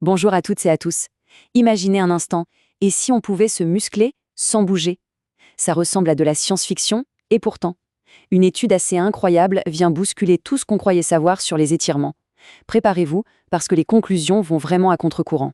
Bonjour à toutes et à tous. Imaginez un instant, et si on pouvait se muscler sans bouger? Ça ressemble à de la science-fiction, et pourtant, une étude assez incroyable vient bousculer tout ce qu'on croyait savoir sur les étirements. Préparez-vous, parce que les conclusions vont vraiment à contre-courant.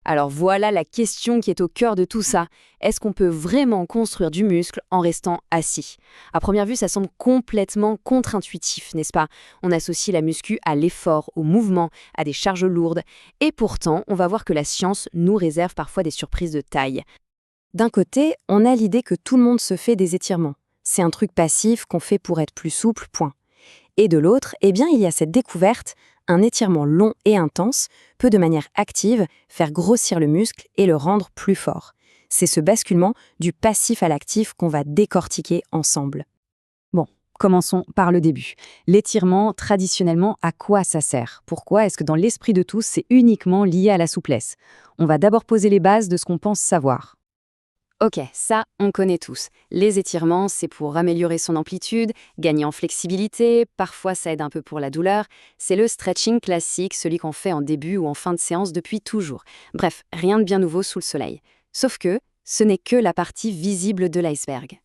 Alors voilà la question qui est au cœur de tout ça. Est-ce qu'on peut vraiment construire du muscle en restant assis? À première vue, ça semble complètement contre-intuitif, n'est-ce pas? On associe la muscu à l'effort, au mouvement, à des charges lourdes. Et pourtant, on va voir que la science nous réserve parfois des surprises de taille. D'un côté, on a l'idée que tout le monde se fait des étirements. C'est un truc passif qu'on fait pour être plus souple, point. Et de l'autre, eh bien, il y a cette découverte, un étirement long et intense peut de manière active faire grossir le muscle et le rendre plus fort. C'est ce basculement du passif à l'actif qu'on va décortiquer ensemble. Bon, commençons par le début. L'étirement, traditionnellement, à quoi ça sert? Pourquoi est-ce que dans l'esprit de tous, c'est uniquement lié à la souplesse? On va d'abord poser les bases de ce qu'on pense savoir. Ok, ça, on connaît tous. Les étirements, c'est pour améliorer son amplitude, gagner en flexibilité, parfois ça aide un peu pour la douleur. C'est le stretching classique, celui qu'on fait en début ou en fin de séance depuis toujours. Bref, rien de bien nouveau sous le soleil. Sauf que ce n'est que la partie visible de l'iceberg.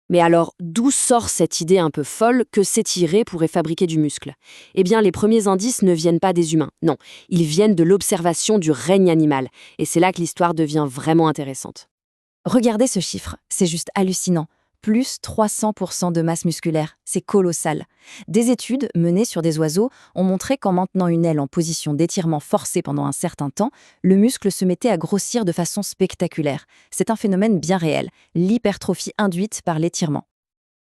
Mais alors, d'où sort cette idée un peu folle que s'étirer pourrait fabriquer du muscle? Eh bien, les premiers indices ne viennent pas des humains, non, ils viennent de l'observation du règne animal. Et c'est là que l'histoire devient vraiment intéressante. Regardez ce chiffre, c'est juste hallucinant. Plus 300% de masse musculaire, c'est colossal. Des études menées sur des oiseaux ont montré qu'en maintenant une aile en position d'étirement forcé pendant un certain temps, le muscle se mettait à grossir de façon spectaculaire. C'est un phénomène bien réel, l'hypertrophie induite par l'étirement.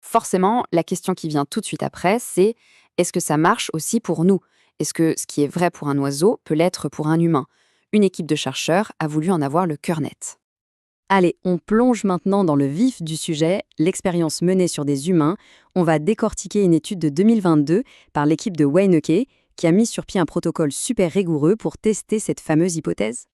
Forcément, la question qui vient tout de suite après, c'est est-ce que ça marche aussi pour nous? Est-ce que ce qui est vrai pour un oiseau peut l'être pour un humain? Une équipe de chercheurs a voulu en avoir le cœur net. Allez, on plonge maintenant dans le vif du sujet, l'expérience menée sur des humains. On va décortiquer une étude de 2022 par l'équipe de Weineke qui a mis sur pied un protocole super rigoureux pour tester cette fameuse hypothèse.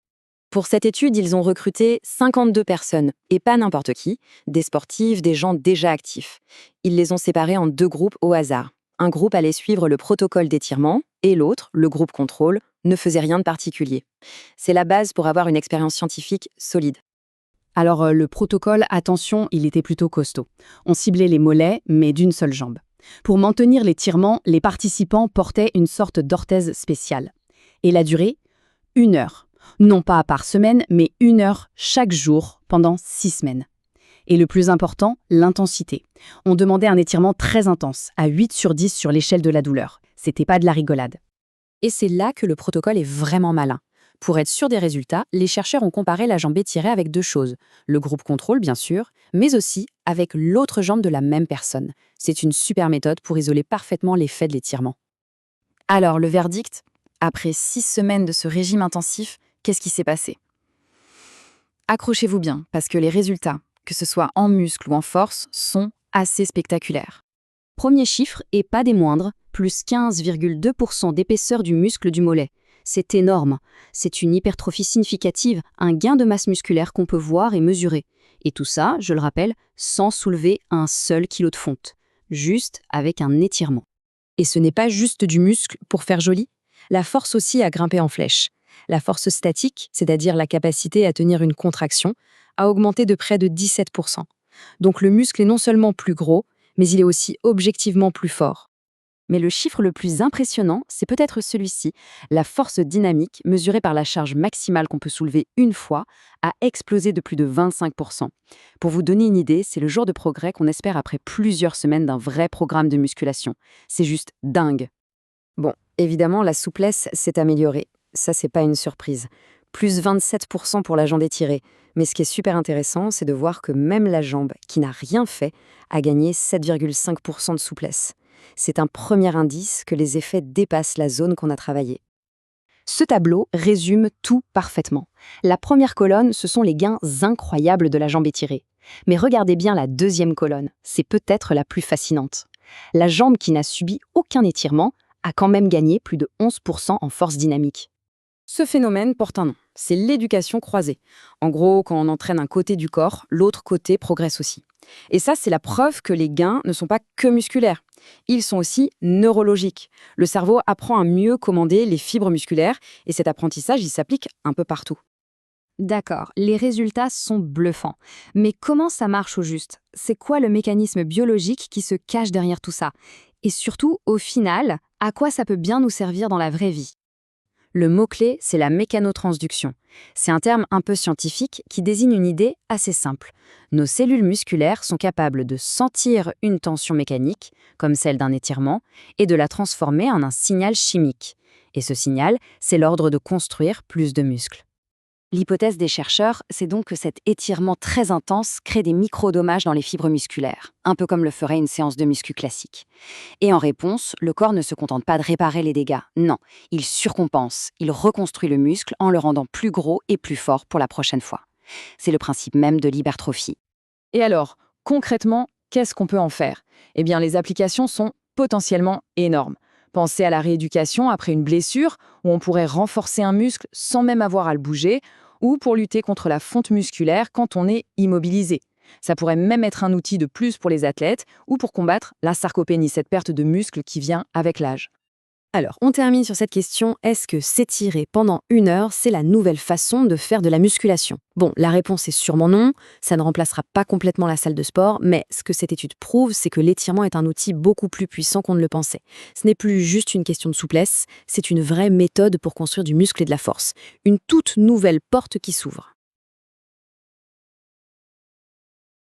Pour cette étude, ils ont recruté 52 personnes, et pas n'importe qui, des sportifs, des gens déjà actifs. Ils les ont séparés en deux groupes au hasard. Un groupe allait suivre le protocole d'étirement, et l'autre, le groupe contrôle, ne faisait rien de particulier. C'est la base pour avoir une expérience scientifique solide. Alors le protocole, attention, il était plutôt costaud. On ciblait les mollets, mais d'une seule jambe. Pour maintenir l'étirement, les participants portaient une sorte d'orthèse spéciale. Et la durée 1 heure. Non pas par semaine, mais 1 heure chaque jour pendant 6 semaines. Et le plus important, l'intensité. On demandait un étirement très intense, à 8 sur 10 sur l'échelle de la douleur. C'était pas de la rigolade. Et c'est là que le protocole est vraiment malin. Pour être sûr des résultats, les chercheurs ont comparé la jambe étirée avec deux choses. Le groupe contrôle, bien sûr, mais aussi avec l'autre jambe de la même personne. C'est une super méthode pour isoler parfaitement l'effet de l'étirement. Alors, le verdict? Après 6 semaines de ce régime intensif, qu'est-ce qui s'est passé? Accrochez-vous bien, parce que les résultats, que ce soit en muscle ou en force, sont assez spectaculaires. Premier chiffre, et pas des moindres, plus 15,2% d'épaisseur du muscle du mollet. C'est énorme. C'est une hypertrophie significative, un gain de masse musculaire qu'on peut voir et mesurer. Et tout ça, je le rappelle, sans soulever un seul kilo de fonte. Juste avec un étirement. Et ce n'est pas juste du muscle pour faire joli. La force aussi a grimpé en flèche. La force statique, c'est-à-dire la capacité à tenir une contraction, a augmenté de près de 17%. Donc le muscle est non seulement plus gros, mais il est aussi objectivement plus fort. Mais le chiffre le plus impressionnant, c'est peut-être celui-ci. La force dynamique, mesurée par la charge maximale qu'on peut soulever une fois, a explosé de plus de 25%. Pour vous donner une idée, c'est le genre de progrès qu'on espère après plusieurs semaines d'un vrai programme de musculation. C'est juste dingue. Bon, évidemment, la souplesse s'est améliorée. Ça, c'est pas une surprise. Plus 27% pour la jambe étirée. Mais ce qui est super intéressant, c'est de voir que même la jambe, qui n'a rien fait, a gagné 7,5% de souplesse. C'est un premier indice que les effets dépassent la zone qu'on a travaillée. Ce tableau résume tout parfaitement. La première colonne, ce sont les gains incroyables de la jambe étirée. Mais regardez bien la deuxième colonne, c'est peut-être la plus fascinante. La jambe qui n'a subi aucun étirement a quand même gagné plus de 11% en force dynamique. Ce phénomène porte un nom, c'est l'éducation croisée. En gros, quand on entraîne un côté du corps, l'autre côté progresse aussi. Et ça, c'est la preuve que les gains ne sont pas que musculaires. Ils sont aussi neurologiques. Le cerveau apprend à mieux commander les fibres musculaires et cet apprentissage, il s'applique un peu partout. D'accord, les résultats sont bluffants. Mais comment ça marche au juste? C'est quoi le mécanisme biologique qui se cache derrière tout ça? Et surtout, au final, à quoi ça peut bien nous servir dans la vraie vie? Le mot-clé, c'est la mécanotransduction. C'est un terme un peu scientifique qui désigne une idée assez simple. Nos cellules musculaires sont capables de sentir une tension mécanique, comme celle d'un étirement, et de la transformer en un signal chimique. Et ce signal, c'est l'ordre de construire plus de muscles. L'hypothèse des chercheurs, c'est donc que cet étirement très intense crée des micro-dommages dans les fibres musculaires, un peu comme le ferait une séance de muscu classique. Et en réponse, le corps ne se contente pas de réparer les dégâts, non, il surcompense, il reconstruit le muscle en le rendant plus gros et plus fort pour la prochaine fois. C'est le principe même de l'hypertrophie. Et alors, concrètement, qu'est-ce qu'on peut en faire? Eh bien, les applications sont potentiellement énormes. Pensez à la rééducation après une blessure, où on pourrait renforcer un muscle sans même avoir à le bouger, ou pour lutter contre la fonte musculaire quand on est immobilisé. Ça pourrait même être un outil de plus pour les athlètes, ou pour combattre la sarcopénie, cette perte de muscle qui vient avec l'âge. Alors, on termine sur cette question, est-ce que s'étirer pendant 1 heure, c'est la nouvelle façon de faire de la musculation? Bon, la réponse est sûrement non, ça ne remplacera pas complètement la salle de sport, mais ce que cette étude prouve, c'est que l'étirement est un outil beaucoup plus puissant qu'on ne le pensait. Ce n'est plus juste une question de souplesse, c'est une vraie méthode pour construire du muscle et de la force. Une toute nouvelle porte qui s'ouvre.